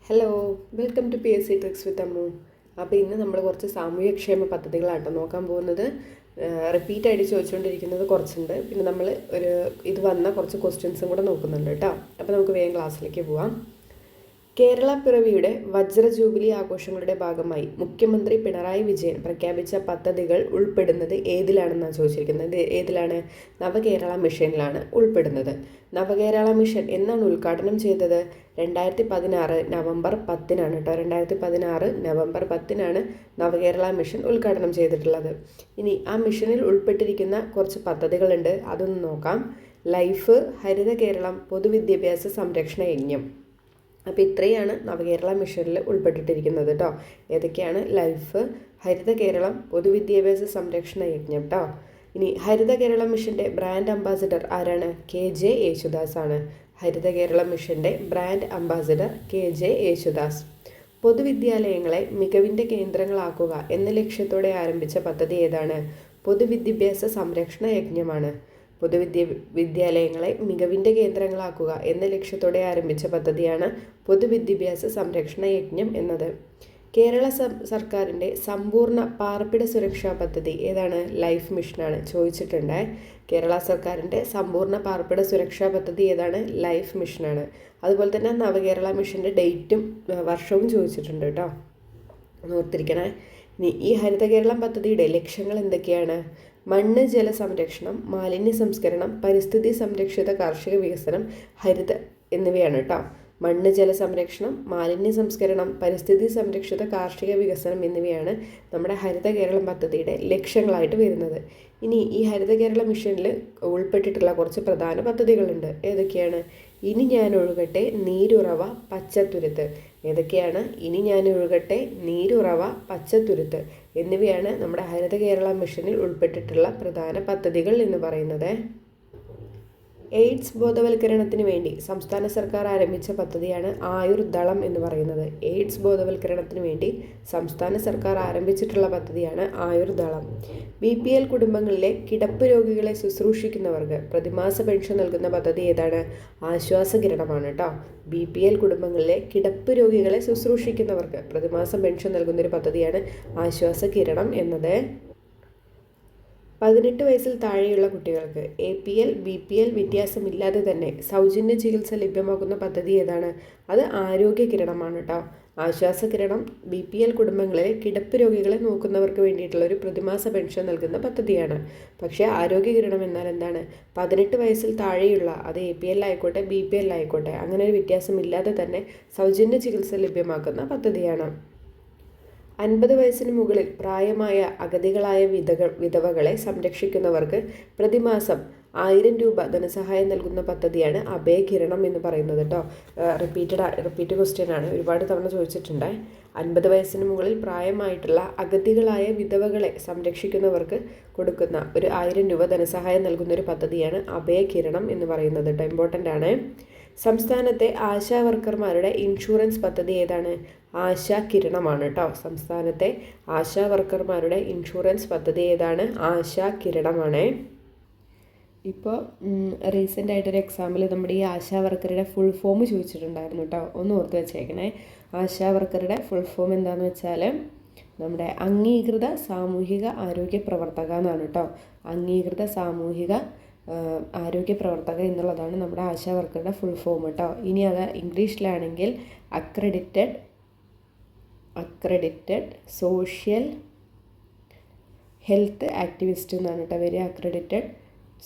Hello, welcome to P S C tricks with Ammu. അപ്പോൾ ഇന്ന് നമ്മൾ കുറച്ച് സാമൂഹ്യക്ഷേമ പദ്ധതികളാട്ടോ നോക്കാൻ പോകുന്നത്. റിപ്പീറ്റായിട്ട് ചോദിച്ചുകൊണ്ടിരിക്കുന്നത് കുറച്ചുണ്ട്. പിന്നെ നമ്മൾ ഇത് വന്ന കുറച്ച് ക്വസ്റ്റ്യൻസും കൂടെ നോക്കുന്നുണ്ട് കേട്ടോ. അപ്പോൾ നമുക്ക് വേഗം ക്ലാസ്സിലേക്ക് പോവാം. കേരള പിറവിയുടെ വജ്ര ജൂബിലി ആഘോഷങ്ങളുടെ ഭാഗമായി മുഖ്യമന്ത്രി പിണറായി വിജയൻ പ്രഖ്യാപിച്ച പദ്ധതികൾ ഉൾപ്പെടുന്നത് ഏതിലാണെന്നാണ് ചോദിച്ചിരിക്കുന്നത്. ഏതിലാണ്? നവകേരള മിഷനിലാണ് ഉൾപ്പെടുന്നത്. നവകേരള മിഷൻ എന്നാണ് ഉദ്ഘാടനം ചെയ്തത്? 2016 നവംബർ 10 കേട്ടോ. 2016 നവംബർ 10 നവകേരള മിഷൻ ഉദ്ഘാടനം ചെയ്തിട്ടുള്ളത്. ഇനി ആ മിഷനിൽ ഉൾപ്പെട്ടിരിക്കുന്ന കുറച്ച് പദ്ധതികളുണ്ട്, അതൊന്ന് നോക്കാം. ലൈഫ്, ഹരിത കേരളം, പൊതുവിദ്യാഭ്യാസ സംരക്ഷണ യജ്ഞം. അപ്പോൾ ഇത്രയാണ് നവകേരള മിഷനിൽ ഉൾപ്പെട്ടിട്ടിരിക്കുന്നത് കേട്ടോ. ഏതൊക്കെയാണ്? ലൈഫ്, ഹരിത കേരളം, പൊതുവിദ്യാഭ്യാസ സംരക്ഷണ യജ്ഞം കേട്ടോ. ഇനി ഹരിത കേരള മിഷൻ്റെ ബ്രാൻഡ് അംബാസിഡർ ആരാണ്? KJ യേശുദാസ് ആണ്. ഹരിത കേരള മിഷൻ്റെ ബ്രാൻഡ് അംബാസിഡർ KJ യേശുദാസ്. പൊതുവിദ്യാലയങ്ങളെ മികവിൻ്റെ കേന്ദ്രങ്ങളാക്കുക എന്ന ലക്ഷ്യത്തോടെ ആരംഭിച്ച പദ്ധതി ഏതാണ്? പൊതുവിദ്യാഭ്യാസ സംരക്ഷണ യജ്ഞമാണ്. വിദ്യാലയങ്ങളെ മികവിൻ്റെ കേന്ദ്രങ്ങളാക്കുക എന്ന ലക്ഷ്യത്തോടെ ആരംഭിച്ച പദ്ധതിയാണ് പൊതുവിദ്യാഭ്യാസ സംരക്ഷണ യജ്ഞം എന്നത്. കേരള സർക്കാരിൻ്റെ സമ്പൂർണ്ണ പാർപ്പിട സുരക്ഷാ പദ്ധതി ഏതാണ്? ലൈഫ് മിഷനാണ്. ചോദിച്ചിട്ടുണ്ട്. കേരള സർക്കാരിൻ്റെ സമ്പൂർണ്ണ പാർപ്പിട സുരക്ഷാ പദ്ധതി ഏതാണ്? ലൈഫ് മിഷനാണ്. അതുപോലെ തന്നെ നവകേരള മിഷൻ്റെ ഡേറ്റും വർഷവും ചോദിച്ചിട്ടുണ്ട് കേട്ടോ, ഓർത്തിരിക്കണേ. ഇനി ഈ ഹരിത കേരളം പദ്ധതിയുടെ ലക്ഷ്യങ്ങൾ എന്തൊക്കെയാണ്? മണ്ണ് ജല സംരക്ഷണം, മാലിന്യ സംസ്കരണം, പരിസ്ഥിതി സംരക്ഷിത കാർഷിക വികസനം, ഹരിത എന്നിവയാണ് കേട്ടോ. മണ്ണ് ജല സംരക്ഷണം, മാലിന്യ സംസ്കരണം, പരിസ്ഥിതി സംരക്ഷിത കാർഷിക വികസനം എന്നിവയാണ് നമ്മുടെ ഹരിത കേരളം പദ്ധതിയുടെ ലക്ഷ്യങ്ങളായിട്ട് വരുന്നത്. ഇനി ഈ ഹരിത കേരള മിഷനിൽ ഉൾപ്പെട്ടിട്ടുള്ള കുറച്ച് പ്രധാന പദ്ധതികളുണ്ട്. ഏതൊക്കെയാണ്? ഇനി ഞാൻ ഒഴുകട്ടെ, നീരുറവ, പച്ചത്തുരുത്ത്. ഏതൊക്കെയാണ്? ഇനി ഞാൻ ഒഴുകട്ടെ, നീരുറവ, പച്ചത്തുരുത്ത് എന്നിവയാണ് നമ്മുടെ ഹരിത കേരള മിഷനിൽ ഉൾപ്പെട്ടിട്ടുള്ള പ്രധാന പദ്ധതികൾ എന്ന് പറയുന്നത്. എയ്ഡ്സ് ബോധവൽക്കരണത്തിന് വേണ്ടി സംസ്ഥാന സർക്കാർ ആരംഭിച്ച പദ്ധതിയാണ് ആയുർദളം എന്ന് പറയുന്നത്. എയ്ഡ്സ് ബോധവൽക്കരണത്തിന് വേണ്ടി സംസ്ഥാന സർക്കാർ ആരംഭിച്ചിട്ടുള്ള പദ്ധതിയാണ് ആയുർദളം. BPL കുടുംബങ്ങളിലെ കിടപ്പ് രോഗികളെ ശുശ്രൂഷിക്കുന്നവർക്ക് പ്രതിമാസ പെൻഷൻ നൽകുന്ന പദ്ധതി ഏതാണ്? ആശ്വാസകിരണമാണ് കേട്ടോ. BPL കുടുംബങ്ങളിലെ കിടപ്പ് രോഗികളെ ശുശ്രൂഷിക്കുന്നവർക്ക് പ്രതിമാസം പെൻഷൻ നൽകുന്നൊരു പദ്ധതിയാണ് ആശ്വാസകിരണം എന്നത്. 18 വയസ്സിൽ താഴെയുള്ള കുട്ടികൾക്ക് APL BPL വ്യത്യാസമില്ലാതെ തന്നെ സൗജന്യ ചികിത്സ ലഭ്യമാക്കുന്ന പദ്ധതി ഏതാണ്? അത് ആരോഗ്യകിരണമാണ് കേട്ടോ. ആശ്വാസകിരണം BPL കുടുംബങ്ങളിലെ കിടപ്പ് രോഗികളെ നോക്കുന്നവർക്ക് വേണ്ടിയിട്ടുള്ള ഒരു പ്രതിമാസ പെൻഷൻ നൽകുന്ന പദ്ധതിയാണ്. പക്ഷേ ആരോഗ്യകിരണം എന്നാൽ എന്താണ്? 18 വയസ്സിൽ താഴെയുള്ള, അത് APL ആയിക്കോട്ടെ BPL ആയിക്കോട്ടെ, അങ്ങനെ ഒരു വ്യത്യാസമില്ലാതെ തന്നെ സൗജന്യ ചികിത്സ ലഭ്യമാക്കുന്ന പദ്ധതിയാണ്. 50 വയസ്സിന് മുകളിൽ പ്രായമായ അഗതികളായ വിധവകളെ സംരക്ഷിക്കുന്നവർക്ക് പ്രതിമാസം 1000 രൂപ ധനസഹായം നൽകുന്ന പദ്ധതിയാണ് അഭയകിരണം എന്ന് പറയുന്നത് കേട്ടോ. റിപ്പീറ്റ് ക്വസ്റ്റ്യൻ ആണ്, ഒരുപാട് തവണ ചോദിച്ചിട്ടുണ്ട്. 50 വയസ്സിന് മുകളിൽ പ്രായമായിട്ടുള്ള അഗതികളായ വിധവകളെ സംരക്ഷിക്കുന്നവർക്ക് കൊടുക്കുന്ന ഒരു 1000 രൂപ ധനസഹായം നൽകുന്ന ഒരു പദ്ധതിയാണ് അഭയകിരണം എന്ന് പറയുന്നത് കേട്ടോ. ഇമ്പോർട്ടൻ്റ് ആണ്. സംസ്ഥാനത്തെ ആശാ വർക്കർമാരുടെ ഇൻഷുറൻസ് പദ്ധതി ഏതാണ്? ആശാ കിരണമാണ് കേട്ടോ. സംസ്ഥാനത്തെ ആശാ വർക്കർമാരുടെ ഇൻഷുറൻസ് പദ്ധതി ഏതാണ്? ആശാ കിരണമാണ്. ഇപ്പോൾ റീസെൻ്റ് ആയിട്ടൊരു എക്സാമിൽ നമ്മുടെ ഈ ആശാ വർക്കറുടെ ഫുൾ ഫോം ചോദിച്ചിട്ടുണ്ടായിരുന്നു കേട്ടോ, ഒന്ന് ഓർത്ത് വെച്ചേക്കണേ. ആശാ വർക്കറുടെ ഫുൾ ഫോം എന്താണെന്ന് വെച്ചാൽ നമ്മുടെ അംഗീകൃത സാമൂഹിക ആരോഗ്യ പ്രവർത്തക എന്നാണ് കേട്ടോ. അംഗീകൃത സാമൂഹിക ആരോഗ്യ പ്രവർത്തക എന്നുള്ളതാണ് നമ്മുടെ ആശാ വർക്കറുടെ ഫുൾ ഫോം കേട്ടോ. ഇനി അത് ഇംഗ്ലീഷിലാണെങ്കിൽ അക്രഡിറ്റഡ് സോഷ്യൽ ഹെൽത്ത് ആക്ടിവിസ്റ്റ് എന്നാണ് കേട്ടോ വരിക. അക്രഡിറ്റഡ്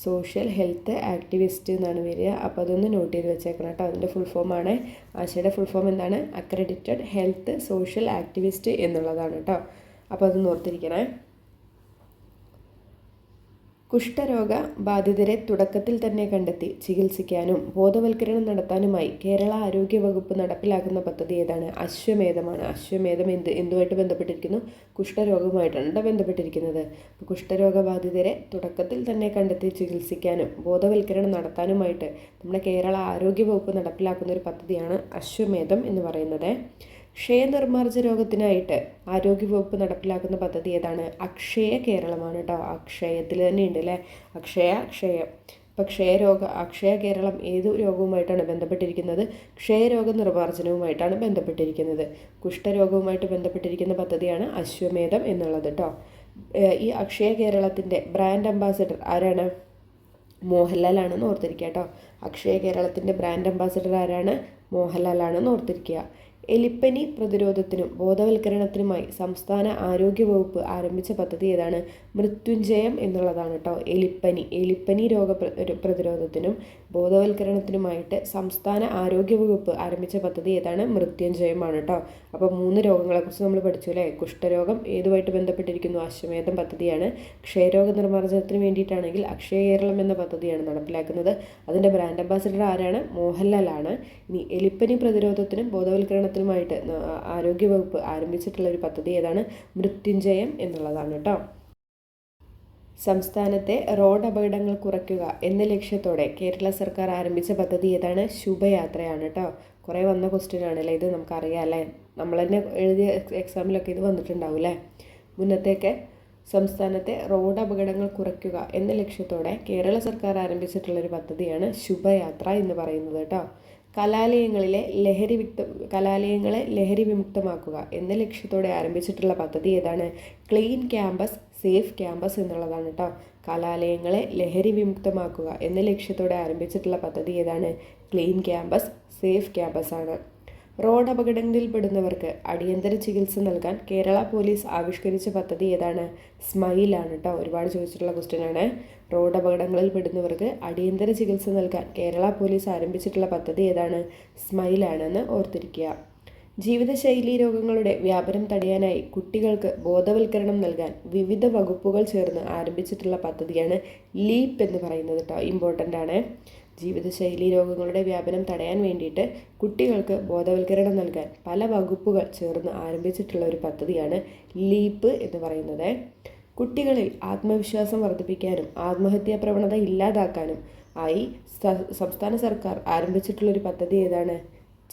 സോഷ്യൽ ഹെൽത്ത് ആക്ടിവിസ്റ്റ് എന്നാണ് വരിക. അപ്പോൾ അതൊന്ന് നോട്ട് ചെയ്ത് വെച്ചേക്കണം കേട്ടോ. അതിൻ്റെ ഫുൾ ഫോമാണ്, ആശയുടെ ഫുൾ ഫോം എന്താണ്? അക്രഡിറ്റഡ് ഹെൽത്ത് സോഷ്യൽ ആക്ടിവിസ്റ്റ് എന്നുള്ളതാണ് കേട്ടോ. അപ്പോൾ അതൊന്ന് ഓർത്തിരിക്കണേ. കുഷ്ഠരോഗ ബാധിതരെ തുടക്കത്തിൽ തന്നെ കണ്ടെത്തി ചികിത്സിക്കാനും ബോധവൽക്കരണം നടത്താനുമായി കേരള ആരോഗ്യ വകുപ്പ് നടപ്പിലാക്കുന്ന പദ്ധതി ഏതാണ്? അശ്വമേധമാണ്. അശ്വമേധം എന്തുമായിട്ട് ബന്ധപ്പെട്ടിരിക്കുന്നു? കുഷ്ഠരോഗവുമായിട്ടാണ് ബന്ധപ്പെട്ടിരിക്കുന്നത്. കുഷ്ഠരോഗബാധിതരെ തുടക്കത്തിൽ തന്നെ കണ്ടെത്തി ചികിത്സിക്കാനും ബോധവൽക്കരണം നടത്താനുമായിട്ട് നമ്മുടെ കേരള ആരോഗ്യ വകുപ്പ് നടപ്പിലാക്കുന്ന ഒരു പദ്ധതിയാണ് അശ്വമേധം എന്ന് പറയുന്നത്. ക്ഷയനിർമ്മാർജ്ജ രോഗത്തിനായിട്ട് ആരോഗ്യവകുപ്പ് നടപ്പിലാക്കുന്ന പദ്ധതി ഏതാണ്? അക്ഷയ കേരളമാണ് കേട്ടോ. അക്ഷയത്തിൽ തന്നെ ഉണ്ട് അല്ലേ, ക്ഷയം. അപ്പോൾ അക്ഷയ കേരളം ഏത് രോഗവുമായിട്ടാണ് ബന്ധപ്പെട്ടിരിക്കുന്നത്? ക്ഷയരോഗ നിർമ്മാർജ്ജനവുമായിട്ടാണ് ബന്ധപ്പെട്ടിരിക്കുന്നത്. കുഷ്ഠരോഗവുമായിട്ട് ബന്ധപ്പെട്ടിരിക്കുന്ന പദ്ധതിയാണ് അശ്വമേധം എന്നുള്ളത് കേട്ടോ. ഈ അക്ഷയ കേരളത്തിൻ്റെ ബ്രാൻഡ് അംബാസഡർ ആരാണ്? മോഹൻലാലാണെന്ന് ഓർത്തിരിക്കുക കേട്ടോ. അക്ഷയ കേരളത്തിൻ്റെ ബ്രാൻഡ് അംബാസഡർ ആരാണ്? മോഹൻലാലാണെന്ന് ഓർത്തിരിക്കുക. എലിപ്പനി പ്രതിരോധത്തിനും ബോധവൽക്കരണത്തിനുമായി സംസ്ഥാന ആരോഗ്യ വകുപ്പ് ആരംഭിച്ച പദ്ധതി ഏതാണ്? മൃത്യുഞ്ജയം എന്നുള്ളതാണ് കേട്ടോ. എലിപ്പനി പ്രതിരോധത്തിനും ബോധവൽക്കരണത്തിനുമായിട്ട് സംസ്ഥാന ആരോഗ്യ വകുപ്പ് ആരംഭിച്ച പദ്ധതി ഏതാണ്? മൃത്യുഞ്ജയമാണ് കേട്ടോ. അപ്പോൾ 3 രോഗങ്ങളെക്കുറിച്ച് നമ്മൾ പഠിച്ചു അല്ലേ. കുഷ്ഠരോഗം ഏതുമായിട്ട് ബന്ധപ്പെട്ടിരിക്കുന്നു? അശ്വമേധം പദ്ധതിയാണ്. ക്ഷയരോഗ നിർമ്മാർജ്ജനത്തിന് വേണ്ടിയിട്ടാണെങ്കിൽ അക്ഷയ കേരളം എന്ന പദ്ധതിയാണ് നടപ്പിലാക്കുന്നത്. അതിൻ്റെ ബ്രാൻഡ് അംബാസഡർ ആരാണ്? മോഹൻലാലാണ്. ഇനി എലിപ്പനി പ്രതിരോധത്തിനും ബോധവൽക്കരണത്തിനുമായിട്ട് ആരോഗ്യവകുപ്പ് ആരംഭിച്ചിട്ടുള്ള ഒരു പദ്ധതി ഏതാണ്? മൃത്യുഞ്ജയം എന്നുള്ളതാണ് കേട്ടോ. സംസ്ഥാനത്തെ റോഡ് അപകടങ്ങൾ കുറയ്ക്കുക എന്ന ലക്ഷ്യത്തോടെ കേരള സർക്കാർ ആരംഭിച്ച പദ്ധതി ഏതാണ്? ശുഭയാത്രയാണ് കേട്ടോ. കുറേ വന്ന ക്വസ്റ്റ്യൻ ആണല്ലേ ഇത്, നമുക്കറിയാം അല്ലേ. നമ്മൾ തന്നെ എഴുതിയ എക്സാമിലൊക്കെ ഇത് വന്നിട്ടുണ്ടാവും അല്ലേ. മുന്നത്തേക്ക് സംസ്ഥാനത്തെ റോഡ് അപകടങ്ങൾ കുറയ്ക്കുക എന്ന ലക്ഷ്യത്തോടെ കേരള സർക്കാർ ആരംഭിച്ചിട്ടുള്ളൊരു പദ്ധതിയാണ് ശുഭയാത്ര എന്ന് പറയുന്നത് കേട്ടോ. കലാലയങ്ങളെ ലഹരി വിമുക്തമാക്കുക എന്ന ലക്ഷ്യത്തോടെ ആരംഭിച്ചിട്ടുള്ള പദ്ധതി ഏതാണ്? ക്ലീൻ ക്യാമ്പസ് സേഫ് ക്യാമ്പസ് എന്നുള്ളതാണ് കേട്ടോ. കലാലയങ്ങളെ ലഹരി വിമുക്തമാക്കുക എന്ന ലക്ഷ്യത്തോടെ ആരംഭിച്ചിട്ടുള്ള പദ്ധതി ഏതാണ്? ക്ലീൻ ക്യാമ്പസ് സേഫ് ക്യാമ്പസ് ആണ്. റോഡ് അപകടങ്ങളിൽപ്പെടുന്നവർക്ക് അടിയന്തര ചികിത്സ നൽകാൻ കേരള പോലീസ് ആവിഷ്കരിച്ച പദ്ധതി ഏതാണ്? സ്മൈലാണ് കേട്ടോ. ഒരുപാട് ചോദിച്ചിട്ടുള്ള ക്വസ്റ്റ്യൻ ആണ്. റോഡ് അപകടങ്ങളിൽ പെടുന്നവർക്ക് അടിയന്തര ചികിത്സ നൽകാൻ കേരള പോലീസ് ആരംഭിച്ചിട്ടുള്ള പദ്ധതി ഏതാണ്? സ്മൈലാണെന്ന് ഓർത്തിരിക്കുക. ജീവിതശൈലീ രോഗങ്ങളുടെ വ്യാപനം തടയാനായി കുട്ടികൾക്ക് ബോധവൽക്കരണം നൽകാൻ വിവിധ വകുപ്പുകൾ ചേർന്ന് ആരംഭിച്ചിട്ടുള്ള പദ്ധതിയാണ് ലീപ്പ് എന്ന് പറയുന്നത് കേട്ടോ. ഇമ്പോർട്ടൻ്റ് ആണ്. ജീവിതശൈലീ രോഗങ്ങളുടെ വ്യാപനം തടയാൻ വേണ്ടിയിട്ട് കുട്ടികൾക്ക് ബോധവൽക്കരണം നൽകാൻ പല വകുപ്പുകൾ ചേർന്ന് ആരംഭിച്ചിട്ടുള്ള ഒരു പദ്ധതിയാണ് ലീപ്പ് എന്ന് പറയുന്നത്. കുട്ടികളിൽ ആത്മവിശ്വാസം വർദ്ധിപ്പിക്കാനും ആത്മഹത്യാ പ്രവണത ഇല്ലാതാക്കാനും ആയി സംസ്ഥാന സർക്കാർ ആരംഭിച്ചിട്ടുള്ളൊരു പദ്ധതി ഏതാണ്?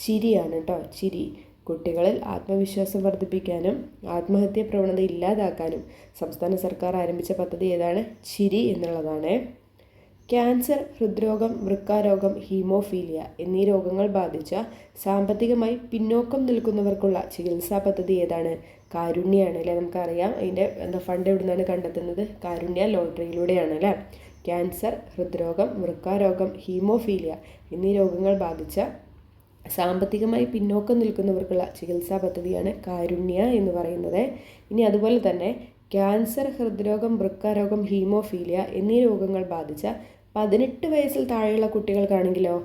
ചിരിയാണ് കേട്ടോ. ചിരി. കുട്ടികളിൽ ആത്മവിശ്വാസം വർദ്ധിപ്പിക്കാനും ആത്മഹത്യാ പ്രവണത ഇല്ലാതാക്കാനും സംസ്ഥാന സർക്കാർ ആരംഭിച്ച പദ്ധതി ഏതാണ്? ചിരി എന്നുള്ളതാണ്. ക്യാൻസർ, ഹൃദ്രോഗം, വൃക്കാരോഗം, ഹീമോഫീലിയ എന്നീ രോഗങ്ങൾ ബാധിച്ച സാമ്പത്തികമായി പിന്നോക്കം നിൽക്കുന്നവർക്കുള്ള ചികിത്സാ പദ്ധതി ഏതാണ്? കാരുണ്യാണ് അല്ലേ. നമുക്കറിയാം അതിൻ്റെ ഫണ്ട് എവിടെ നിന്നാണ് കണ്ടെത്തുന്നത്? കാരുണ്യ ലോട്ടറിയിലൂടെയാണ് അല്ലേ. ക്യാൻസർ, ഹൃദ്രോഗം, വൃക്കാരോഗം, ഹീമോഫീലിയ എന്നീ രോഗങ്ങൾ ബാധിച്ച സാമ്പത്തികമായി പിന്നോക്കം നിൽക്കുന്നവർക്കുള്ള ചികിത്സാ പദ്ധതിയാണ് കാരുണ്യ എന്ന് പറയുന്നത്. ഇനി അതുപോലെ തന്നെ ക്യാൻസർ, ഹൃദ്രോഗം, വൃക്കാരോഗം, ഹീമോഫീലിയ എന്നീ രോഗങ്ങൾ ബാധിച്ച 18 വയസ്സിൽ താഴെയുള്ള കുട്ടികൾക്കാണെങ്കിലോ